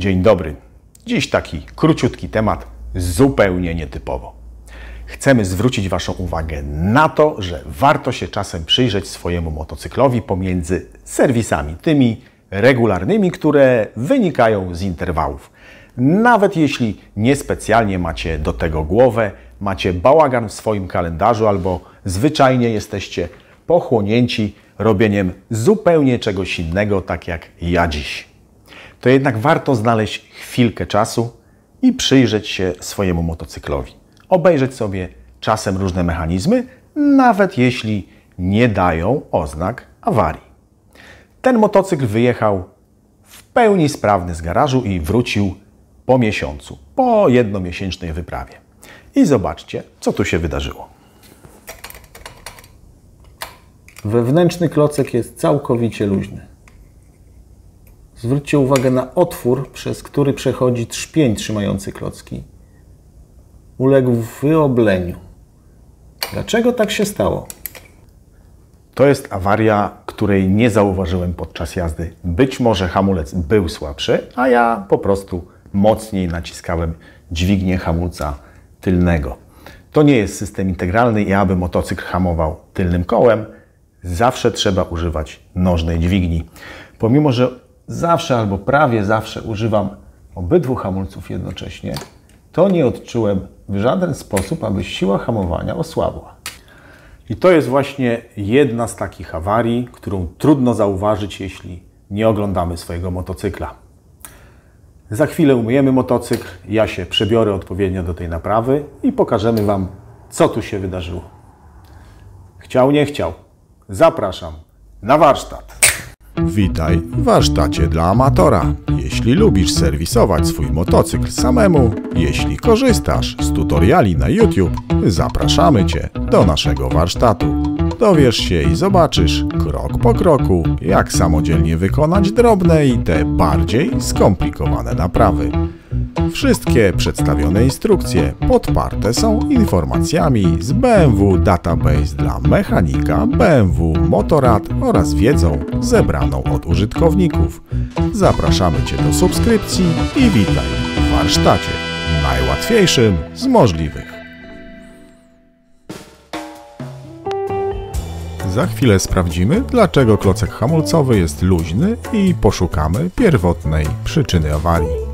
Dzień dobry. Dziś taki króciutki temat, zupełnie nietypowo. Chcemy zwrócić Waszą uwagę na to, że warto się czasem przyjrzeć swojemu motocyklowi pomiędzy serwisami, tymi regularnymi, które wynikają z interwałów. Nawet jeśli niespecjalnie macie do tego głowę, macie bałagan w swoim kalendarzu albo zwyczajnie jesteście pochłonięci robieniem zupełnie czegoś innego, tak jak ja dziś. To jednak warto znaleźć chwilkę czasu i przyjrzeć się swojemu motocyklowi. Obejrzeć sobie czasem różne mechanizmy, nawet jeśli nie dają oznak awarii. Ten motocykl wyjechał w pełni sprawny z garażu i wrócił po miesiącu, po jednomiesięcznej wyprawie. I zobaczcie, co tu się wydarzyło. Wewnętrzny klocek jest całkowicie luźny. Zwróćcie uwagę na otwór, przez który przechodzi trzpień trzymający klocki. Uległ wyobleniu. Dlaczego tak się stało? To jest awaria, której nie zauważyłem podczas jazdy. Być może hamulec był słabszy, a ja po prostu mocniej naciskałem dźwignię hamulca tylnego. To nie jest system integralny i aby motocykl hamował tylnym kołem, zawsze trzeba używać nożnej dźwigni. Pomimo że zawsze albo prawie zawsze używam obydwu hamulców jednocześnie, to nie odczułem w żaden sposób, aby siła hamowania osłabła. I to jest właśnie jedna z takich awarii, którą trudno zauważyć, jeśli nie oglądamy swojego motocykla. Za chwilę umyjemy motocykl, ja się przebiorę odpowiednio do tej naprawy i pokażemy Wam, co tu się wydarzyło. Chciał, nie chciał. Zapraszam na warsztat. Witaj w warsztacie dla amatora. Jeśli lubisz serwisować swój motocykl samemu, jeśli korzystasz z tutoriali na YouTube, zapraszamy Cię do naszego warsztatu. Dowiesz się i zobaczysz krok po kroku, jak samodzielnie wykonać drobne i te bardziej skomplikowane naprawy. Wszystkie przedstawione instrukcje podparte są informacjami z BMW Database dla mechanika BMW Motorrad oraz wiedzą zebraną od użytkowników. Zapraszamy Cię do subskrypcji i witaj w warsztacie najłatwiejszym z możliwych. Za chwilę sprawdzimy, dlaczego klocek hamulcowy jest luźny i poszukamy pierwotnej przyczyny awarii.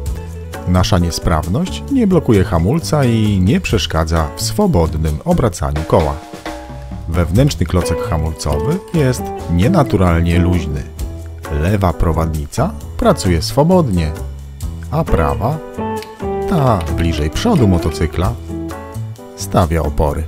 Nasza niesprawność nie blokuje hamulca i nie przeszkadza w swobodnym obracaniu koła. Wewnętrzny klocek hamulcowy jest nienaturalnie luźny. Lewa prowadnica pracuje swobodnie, a prawa, ta bliżej przodu motocykla, stawia opory.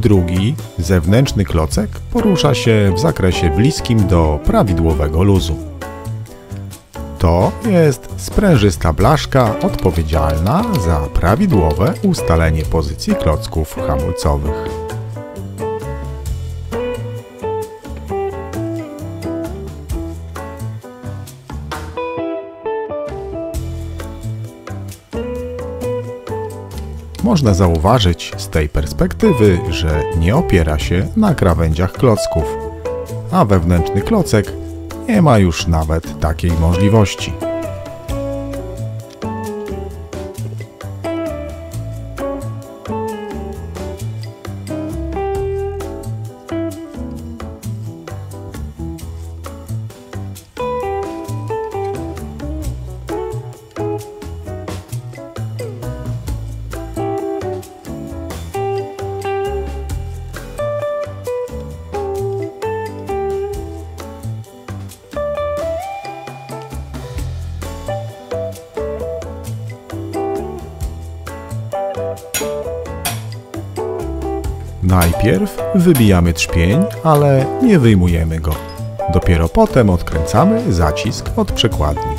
Drugi, zewnętrzny klocek porusza się w zakresie bliskim do prawidłowego luzu. To jest sprężysta blaszka odpowiedzialna za prawidłowe ustalenie pozycji klocków hamulcowych. Można zauważyć z tej perspektywy, że nie opiera się na krawędziach klocków, a wewnętrzny klocek nie ma już nawet takiej możliwości. Najpierw wybijamy trzpień, ale nie wyjmujemy go. Dopiero potem odkręcamy zacisk od przekładni.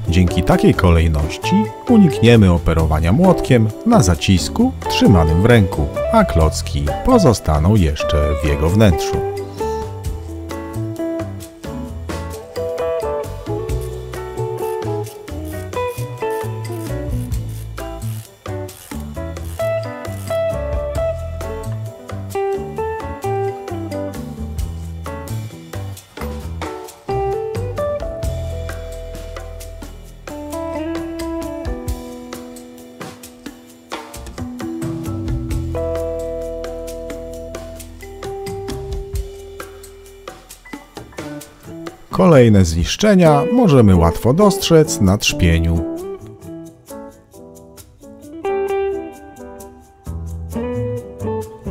Dzięki takiej kolejności unikniemy operowania młotkiem na zacisku trzymanym w ręku, a klocki pozostaną jeszcze w jego wnętrzu. Kolejne zniszczenia możemy łatwo dostrzec na trzpieniu.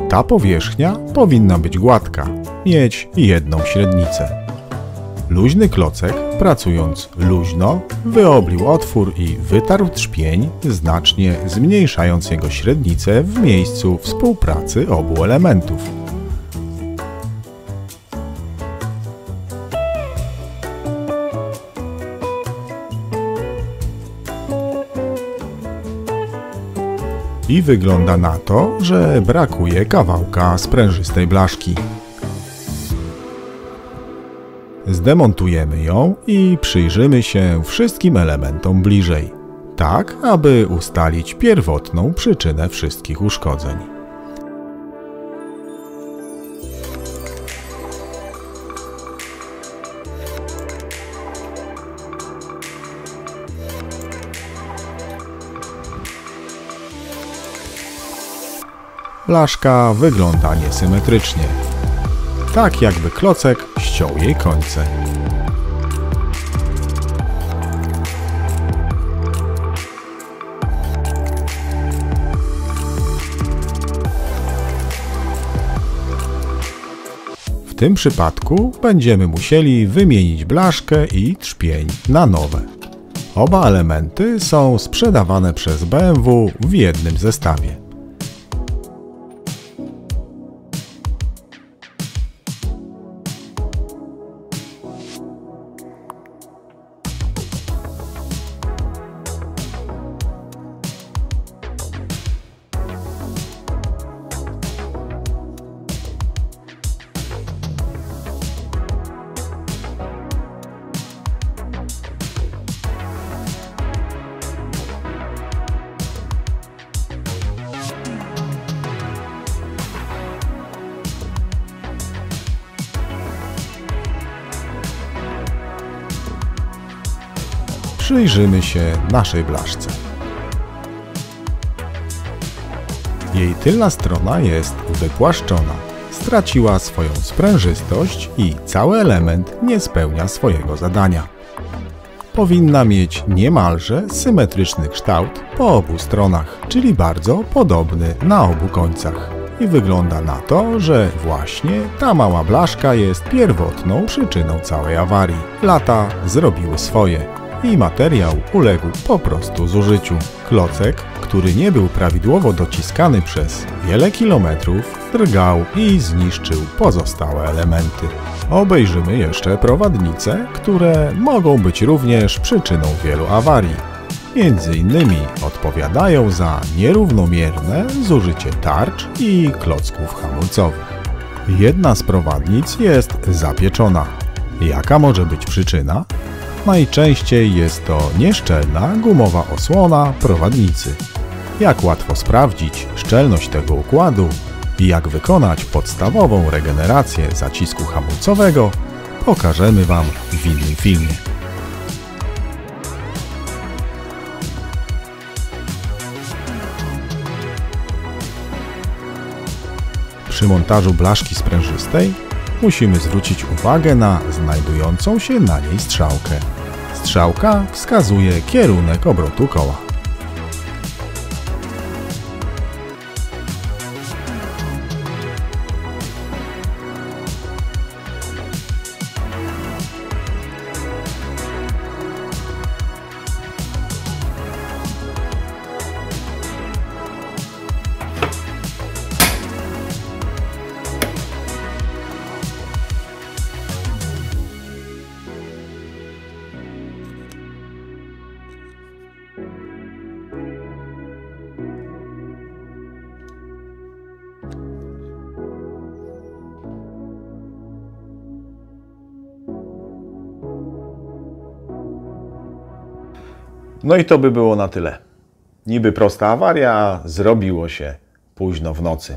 Ta powierzchnia powinna być gładka, mieć jedną średnicę. Luźny klocek, pracując luźno, wyoblił otwór i wytarł trzpień, znacznie zmniejszając jego średnicę w miejscu współpracy obu elementów. I wygląda na to, że brakuje kawałka sprężystej blaszki. Zdemontujemy ją i przyjrzymy się wszystkim elementom bliżej, tak aby ustalić pierwotną przyczynę wszystkich uszkodzeń. Blaszka wygląda niesymetrycznie, tak jakby klocek ściął jej końce. W tym przypadku będziemy musieli wymienić blaszkę i trzpień na nowe. Oba elementy są sprzedawane przez BMW w jednym zestawie. Przyjrzymy się naszej blaszce. Jej tylna strona jest wypłaszczona, straciła swoją sprężystość i cały element nie spełnia swojego zadania. Powinna mieć niemalże symetryczny kształt po obu stronach, czyli bardzo podobny na obu końcach. I wygląda na to, że właśnie ta mała blaszka jest pierwotną przyczyną całej awarii. Lata zrobiły swoje i materiał uległ po prostu zużyciu. Klocek, który nie był prawidłowo dociskany przez wiele kilometrów, drgał i zniszczył pozostałe elementy. Obejrzymy jeszcze prowadnice, które mogą być również przyczyną wielu awarii. Między innymi odpowiadają za nierównomierne zużycie tarcz i klocków hamulcowych. Jedna z prowadnic jest zapieczona. Jaka może być przyczyna? Najczęściej jest to nieszczelna gumowa osłona prowadnicy. Jak łatwo sprawdzić szczelność tego układu i jak wykonać podstawową regenerację zacisku hamulcowego, pokażemy Wam w innym filmie. Przy montażu blaszki sprężystej musimy zwrócić uwagę na znajdującą się na niej strzałkę. Strzałka wskazuje kierunek obrotu koła. No i to by było na tyle. Niby prosta awaria, a zrobiło się późno w nocy.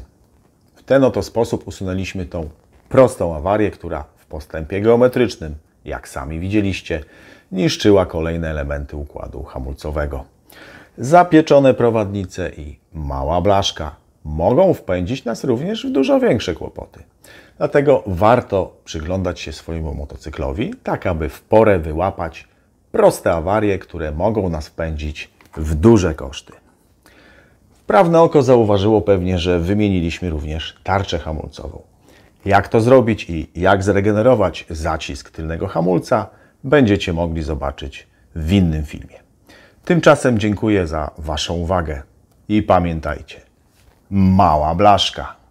W ten oto sposób usunęliśmy tą prostą awarię, która w postępie geometrycznym, jak sami widzieliście, niszczyła kolejne elementy układu hamulcowego. Zapieczone prowadnice i mała blaszka mogą wpędzić nas również w dużo większe kłopoty. Dlatego warto przyglądać się swojemu motocyklowi, tak aby w porę wyłapać proste awarie, które mogą nas wpędzić w duże koszty. Wprawne oko zauważyło pewnie, że wymieniliśmy również tarczę hamulcową. Jak to zrobić i jak zregenerować zacisk tylnego hamulca, będziecie mogli zobaczyć w innym filmie. Tymczasem dziękuję za Waszą uwagę i pamiętajcie, mała blaszka.